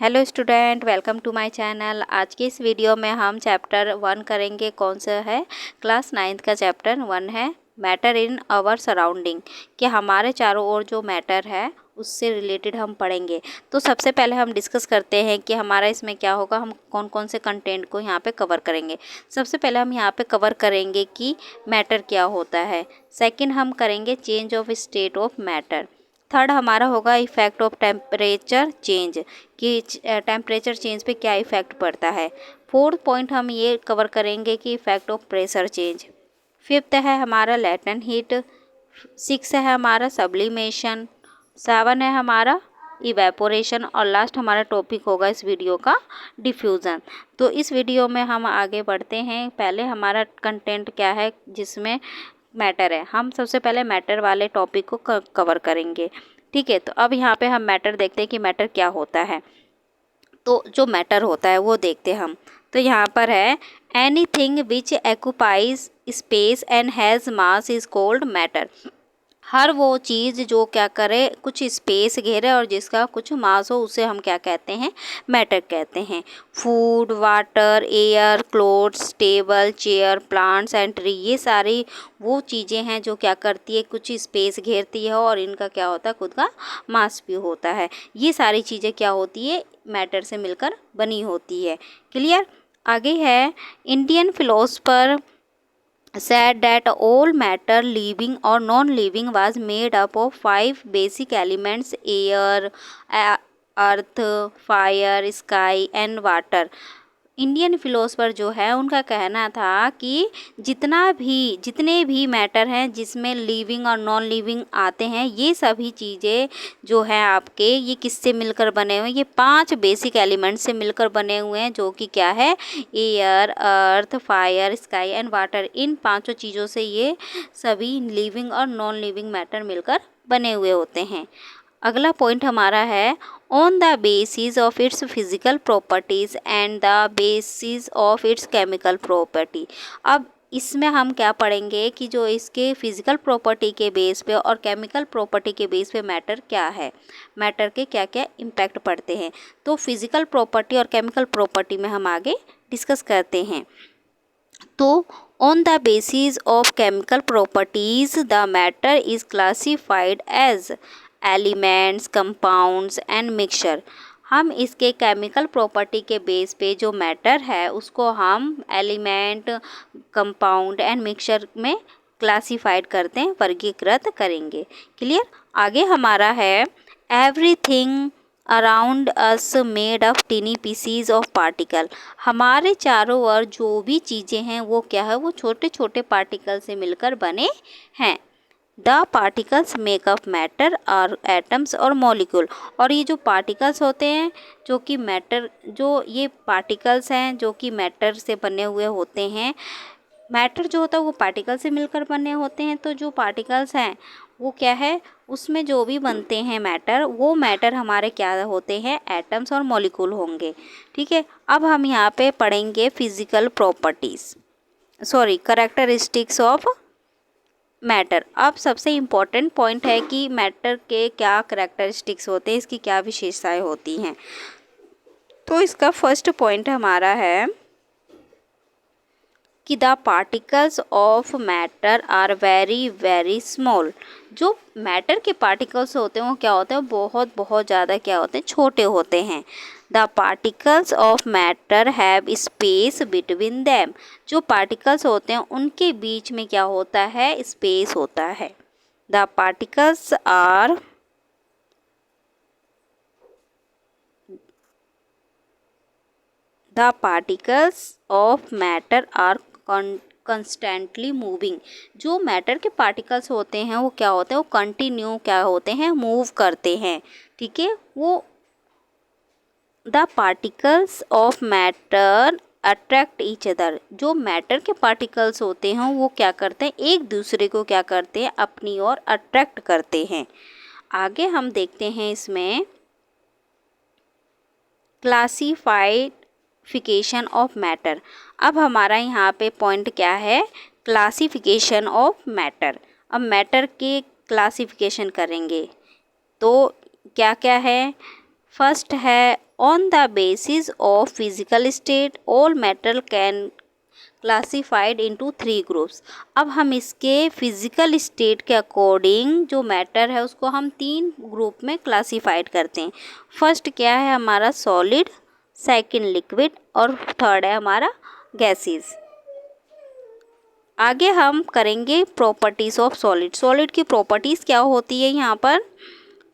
Hello student, welcome to my channel. आज की इस वीडियो में हम चैप्टर 1 करेंगे। कौन सा है? क्लास 9th का चैप्टर 1 है मैटर इन आवर सराउंडिंग, कि हमारे चारों ओर जो मैटर है उससे रिलेटेड हम पढ़ेंगे। तो सबसे पहले हम डिस्कस करते हैं कि हमारा इसमें क्या होगा, हम कौन कौन से कंटेंट को यहाँ पे कवर करेंगे। सबसे पहले हम यहाँ पे कवर करेंगे कि मैटर क्या होता है। सेकंड हम करेंगे change of state of matter. Third हमारा होगा इफ़ेक्ट ऑफ टेम्परेचर चेंज, कि टेम्परेचर चेंज पे क्या इफ़ेक्ट पड़ता है। फोर्थ पॉइंट हम ये कवर करेंगे कि effect of pressure change. Fifth है हमारा लेटेंट हीट। सिक्स है हमारा सब्लिमेशन। 7 है हमारा इवेपोरेशन। और लास्ट हमारा टॉपिक होगा इस वीडियो का डिफ्यूज़न। तो इस वीडियो में हम आगे बढ़ते हैं। पहले हमारा कंटेंट क्या है जिसमें मैटर है, हम सबसे पहले मैटर वाले टॉपिक को कवर करेंगे। ठीक है, तो अब यहाँ पे हम मैटर देखते हैं कि मैटर क्या होता है। तो जो मैटर होता है वो देखते हैं हम। तो यहाँ पर है anything which occupies space and has mass is called matter. हर वो चीज़ जो क्या करे, कुछ स्पेस घेरे और जिसका कुछ मास हो, उसे हम क्या कहते हैं? मैटर कहते हैं। Food, water, air, clothes, table, chair, plants and tree, ये सारी वो चीज़ें हैं जो क्या करती है, कुछ स्पेस घेरती है और इनका क्या होता है, खुद का मास भी होता है। ये सारी चीज़ें क्या होती है? मैटर से मिलकर बनी होती है। क्लियर? आगे है Indian philosopher said that all matter, living or non-living, was made up of 5 basic elements: air, earth, fire, sky and water। Indian philosopher जो है उनका कहना था कि जितने भी मैटर हैं जिसमें लिविंग और नॉन लिविंग आते हैं, ये सभी चीज़ें जो हैं आपके, ये किससे मिलकर बने हुए हैं? ये 5 बेसिक एलिमेंट से मिलकर बने हुए हैं, जो कि क्या है? Air, earth, fire, sky and water. इन 5 चीज़ों से ये सभी लिविंग और नॉन लिविंग मैटर मिलकर बने हुए होते हैं। अगला पॉइंट हमारा है on the basis of its physical properties and the basis of its chemical property. अब इसमें हम क्या पढ़ेंगे कि जो इसके फिजिकल प्रॉपर्टी के बेस पे और केमिकल प्रॉपर्टी के बेस पे मैटर क्या है, मैटर के क्या क्या इम्पैक्ट पड़ते हैं। तो फिजिकल प्रॉपर्टी और केमिकल प्रॉपर्टी में हम आगे डिस्कस करते हैं। तो on the basis of chemical properties, the matter is classified as elements, compounds and mixture। हम इसके केमिकल प्रॉपर्टी के बेस पे जो मैटर है उसको हम एलिमेंट, कंपाउंड एंड मिक्सचर में क्लासिफाइड करते हैं, वर्गीकृत करेंगे। क्लियर? आगे हमारा है everything around us made of tiny pieces of particle. हमारे चारों ओर जो भी चीज़ें हैं वो क्या है? वो छोटे छोटे पार्टिकल से मिलकर बने हैं। The particles make up matter और एटम्स और मॉलिक्यूल। और ये जो पार्टिकल्स होते हैं जो कि मैटर, जो ये पार्टिकल्स हैं जो कि मैटर से बने हुए होते हैं। मैटर जो होता है वो पार्टिकल से मिलकर बने होते हैं। तो जो पार्टिकल्स हैं वो क्या है, उसमें जो भी बनते हैं मैटर, वो मैटर हमारे क्या होते हैं? एटम्स और मॉलिक्यूल होंगे। ठीक है, अब हम यहाँ पे पढ़ेंगे physical properties, sorry characteristics of matter. अब सबसे इम्पॉर्टेंट पॉइंट है कि मैटर के क्या करैक्टरिस्टिक्स होते हैं, इसकी क्या विशेषताएं होती हैं। तो इसका फर्स्ट पॉइंट हमारा है कि the particles of matter are very very small. जो मैटर के पार्टिकल्स होते हैं वो क्या होते हैं? बहुत बहुत ज़्यादा क्या होते हैं? छोटे होते हैं। The particles of matter have space between them. जो पार्टिकल्स होते हैं उनके बीच में क्या होता है? स्पेस होता है। The particles are the particles of matter are constantly moving. जो मैटर के पार्टिकल्स होते हैं वो क्या होते हैं? वो कंटिन्यू क्या होते हैं? मूव करते हैं। ठीक है, वो the particles of matter attract each other. जो मैटर के पार्टिकल्स होते हैं वो क्या करते हैं? एक दूसरे को क्या करते हैं? अपनी ओर अट्रैक्ट करते हैं। आगे हम देखते हैं इसमें क्लासिफिकेशन ऑफ मैटर। अब हमारा यहाँ पे पॉइंट क्या है? Classification of matter. अब मैटर के क्लासिफिकेशन करेंगे तो क्या क्या है? फर्स्ट है on the basis of physical state all metal can classified into 3 groups. अब हम इसके फिजिकल स्टेट के अकॉर्डिंग जो मैटर है उसको हम 3 ग्रुप में क्लासिफाइड करते हैं। फर्स्ट क्या है हमारा सॉलिड, सेकंड लिक्विड और थर्ड है हमारा गैसेस। आगे हम करेंगे प्रॉपर्टीज़ ऑफ सॉलिड। सॉलिड की प्रॉपर्टीज़ क्या होती है, यहाँ पर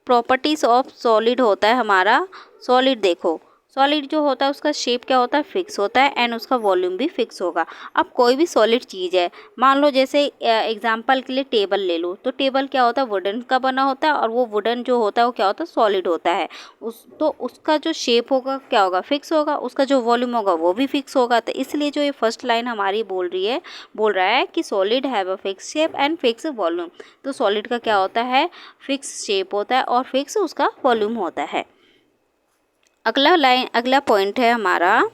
प्रॉपर्टीज़ ऑफ सॉलिड होता है हमारा। सॉलिड देखो, सॉलिड जो होता है उसका शेप क्या होता है, फिक्स होता है एंड उसका वॉल्यूम भी फिक्स होगा। अब कोई भी सॉलिड चीज़ है, मान लो जैसे एग्जांपल के लिए टेबल ले लो, तो टेबल क्या होता है, वुडन का बना होता है और वो वुडन जो होता है वो क्या होता है, सॉलिड होता है। तो उसका जो शेप होगा क्या होगा, फिक्स होगा, उसका जो वॉल्यूम होगा वो भी फिक्स होगा। तो इसलिए जो ये फर्स्ट लाइन हमारी बोल रहा है कि solid have a fix shape and fix volume. तो सॉलिड का क्या होता है, फिक्स शेप होता है और फिक्स उसका वॉल्यूम होता है। अगला पॉइंट है हमारा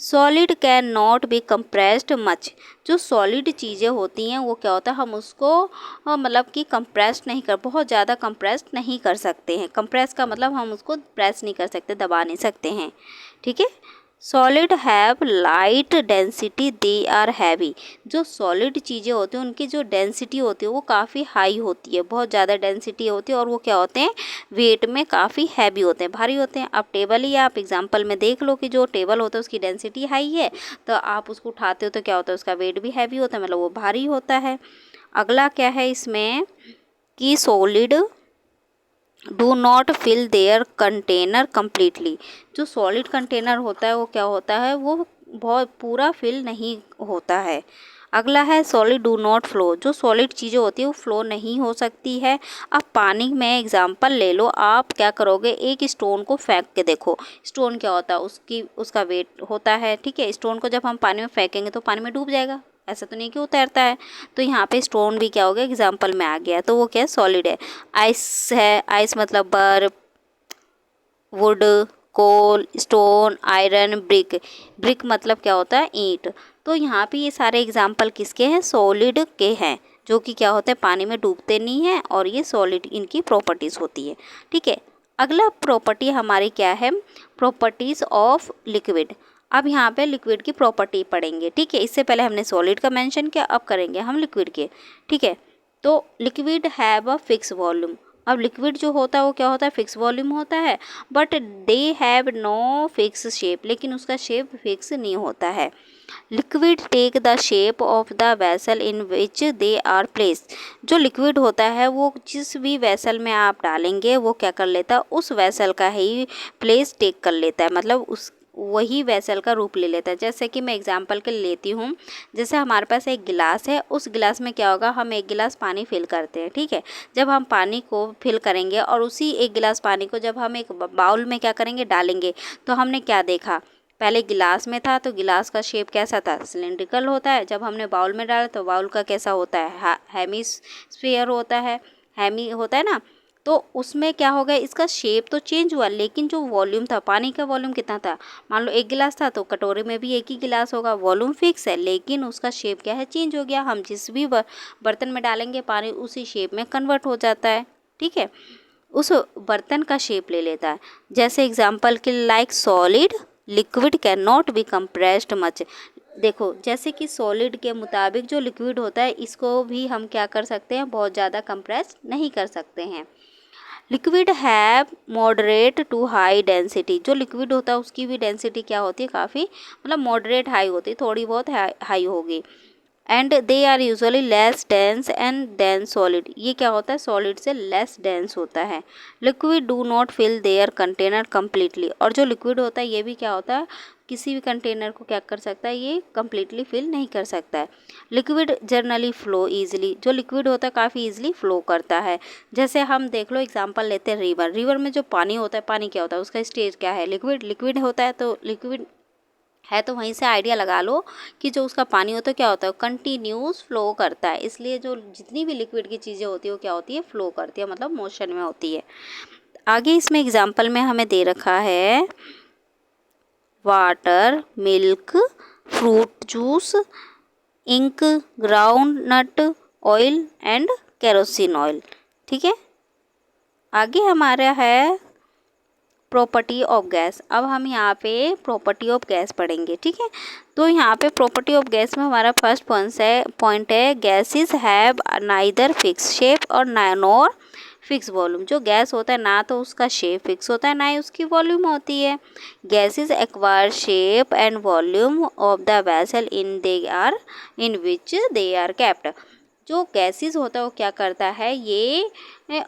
solid can not be compressed much. जो सॉलिड चीज़ें होती हैं वो क्या होता है, हम उसको मतलब कि कंप्रेस नहीं कर, बहुत ज़्यादा कंप्रेस नहीं कर सकते हैं। कंप्रेस का मतलब हम उसको प्रेस नहीं कर सकते, दबा नहीं सकते हैं, ठीक है। Solid have light density, they are heavy. जो सॉलिड चीज़ें होती हैं उनकी जो डेंसिटी होती है वो काफ़ी हाई होती है, बहुत ज़्यादा डेंसिटी होती है और वो क्या होते हैं, वेट में काफ़ी हैवी होते हैं, भारी होते हैं। अब टेबल ही आप एग्जांपल में देख लो कि जो टेबल होता है उसकी डेंसिटी हाई है, तो आप उसको उठाते हो तो क्या होता है, उसका वेट भी हैवी होता है, मतलब वो भारी होता है। अगला क्या है इसमें कि solid do not fill their container completely. जो सॉलिड कंटेनर होता है वो क्या होता है, वो बहुत पूरा फिल नहीं होता है। अगला है सॉलिड डू नॉट फ्लो। जो सॉलिड चीज़ें होती है वो फ्लो नहीं हो सकती है। अब पानी में एग्जांपल ले लो, आप क्या करोगे, एक स्टोन को फेंक के देखो, स्टोन क्या होता है, उसका वेट होता है, ठीक है। स्टोन को जब हम पानी में फेंकेंगे तो पानी में डूब जाएगा, ऐसा तो नहीं कि वो तैरता है। तो यहाँ पे स्टोन भी क्या हो गया, एग्जाम्पल में आ गया, तो वो क्या है, सॉलिड है। आइस है, आइस मतलब बर्फ, wood, coal, stone, iron, brick. Brick मतलब क्या होता है, ईंट। तो यहाँ पे ये सारे एग्जाम्पल किसके हैं, सॉलिड के हैं, जो कि क्या होते हैं, पानी में डूबते नहीं हैं और ये सॉलिड इनकी प्रॉपर्टीज़ होती है, ठीक है। अगला प्रॉपर्टी हमारी क्या है, प्रॉपर्टीज़ ऑफ लिक्विड। अब यहाँ पे लिक्विड की प्रॉपर्टी पढ़ेंगे, ठीक है। इससे पहले हमने सॉलिड का मेंशन किया, अब करेंगे हम लिक्विड के, ठीक है। तो liquid have a fix volume. अब लिक्विड जो होता है वो क्या होता है, फिक्स वॉल्यूम होता है, but they have no fix shape, लेकिन उसका शेप फिक्स नहीं होता है। Liquid take the shape of the vessel in which they are placed. जो लिक्विड होता है वो जिस भी वेसल में आप डालेंगे वो क्या कर लेता है, उस वेसल का ही प्लेस टेक कर लेता है, मतलब उस वही वेसल का रूप ले लेता है। जैसे कि मैं एग्जांपल के लेती हूँ, जैसे हमारे पास एक गिलास है, उस गिलास में क्या होगा, हम एक गिलास पानी फिल करते हैं, ठीक है। जब हम पानी को फिल करेंगे और उसी एक गिलास पानी को जब हम एक बाउल में क्या करेंगे, डालेंगे, तो हमने क्या देखा, पहले गिलास में था तो गिलास का शेप कैसा था, सिलेंड्रिकल होता है। जब हमने बाउल में डाला तो बाउल का कैसा होता है, हेमिस्फीयर होता है, हेमी होता है ना। तो उसमें क्या हो गया, इसका शेप तो चेंज हुआ, लेकिन जो वॉल्यूम था, पानी का वॉल्यूम कितना था, मान लो एक गिलास था तो कटोरे में भी एक ही गिलास होगा, वॉल्यूम फिक्स है, लेकिन उसका शेप क्या है, चेंज हो गया। हम जिस भी बर्तन में डालेंगे पानी उसी शेप में कन्वर्ट हो जाता है, ठीक है, उस बर्तन का शेप ले लेता है। जैसे एग्जाम्पल के like solid liquid can not be compressed much. देखो जैसे कि सॉलिड के मुताबिक जो लिक्विड होता है इसको भी हम क्या कर सकते हैं, बहुत ज़्यादा कंप्रेस नहीं कर सकते हैं। Liquid have moderate to high density. जो लिक्विड होता है उसकी भी डेंसिटी क्या होती है, काफ़ी मतलब मॉडरेट हाई होती है, थोड़ी बहुत हाई होगी। And they are usually less dense and than solid. ये क्या होता है, सॉलिड से लेस डेंस होता है। Liquid do not fill their container completely. और जो लिक्विड होता है ये भी क्या होता है, किसी भी कंटेनर को क्या कर सकता है, ये कम्प्लीटली फिल नहीं कर सकता है। Liquid generally flow easily. जो लिक्विड होता है काफ़ी ईजिली फ्लो करता है। जैसे हम देख लो एग्जांपल लेते हैं रिवर। रिवर में जो पानी होता है, पानी क्या होता है, उसका स्टेज क्या है, लिक्विड। लिक्विड होता है तो लिक्विड है, तो वहीं से आइडिया लगा लो कि जो उसका पानी होता है क्या होता है, कंटिन्यूस फ्लो करता है। इसलिए जो जितनी भी लिक्विड की चीज़ें होती है वो क्या होती है, फ्लो करती है, मतलब मोशन में होती है। आगे इसमें एग्जांपल में हमें दे रखा है water, milk, fruit juice, ink, groundnut oil and kerosene oil, ठीक है। आगे हमारा है प्रॉपर्टी ऑफ गैस। अब हम यहाँ पे प्रॉपर्टी ऑफ गैस पढ़ेंगे, ठीक है। तो यहाँ पे प्रॉपर्टी ऑफ गैस में हमारा फर्स्ट पॉइंट है gases have neither fix shape और नॉर फिक्स वॉल्यूम। जो गैस होता है ना तो उसका शेप फिक्स होता है ना ही उसकी वॉल्यूम होती है। Gases acquire shape and volume of the vessel in which they are kept. जो गैसेस होता है वो क्या करता है, ये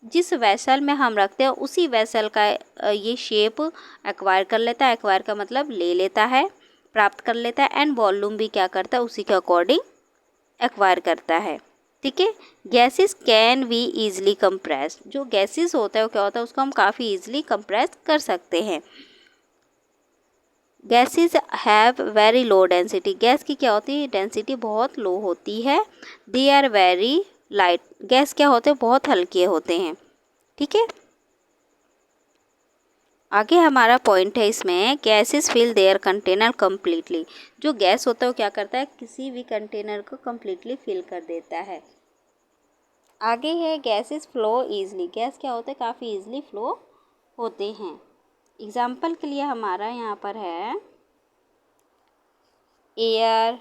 जिस वेसल में हम रखते हैं उसी वेसल का ये शेप एक्वायर कर लेता है। एक्वायर का मतलब ले लेता है, प्राप्त कर लेता है। एंड वॉल्यूम भी क्या करता है, उसी के अकॉर्डिंग एक्वायर करता है, ठीक है। Gases can be easily compress. जो गैसेस होता है वो क्या होता है, उसको हम काफ़ी ईजिली कंप्रेस कर सकते हैं। Gases have very low density. Gas की क्या होती है, डेंसिटी बहुत लो होती है। They are very light. Gas क्या होते हैं, बहुत हल्के होते हैं, ठीक है। आगे हमारा पॉइंट है इसमें, gases fill their container completely. जो गैस होता है वो क्या करता है, किसी भी कंटेनर को कम्प्लीटली फिल कर देता है। आगे है गैसेस फ्लो ईजली। गैस क्या होता है, काफ़ी ईजिली फ्लो होते हैं। एग्जाम्पल के लिए हमारा यहाँ पर है air,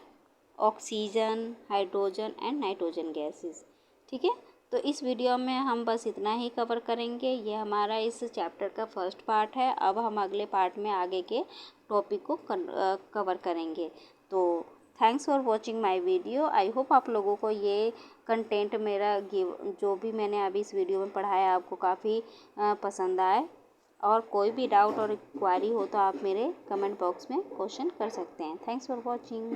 oxygen, hydrogen and nitrogen gases, ठीक है। तो इस वीडियो में हम बस इतना ही कवर करेंगे। ये हमारा इस चैप्टर का फर्स्ट पार्ट है। अब हम अगले पार्ट में आगे के टॉपिक को कवर करेंगे। तो thanks for watching my video. I hope आप लोगों को ये कंटेंट मेरा जो भी मैंने अभी इस वीडियो में पढ़ाया आपको काफ़ी पसंद आए। और कोई भी डाउट और क्वारी हो तो आप मेरे कमेंट बॉक्स में क्वेश्चन कर सकते हैं। Thanks for watching.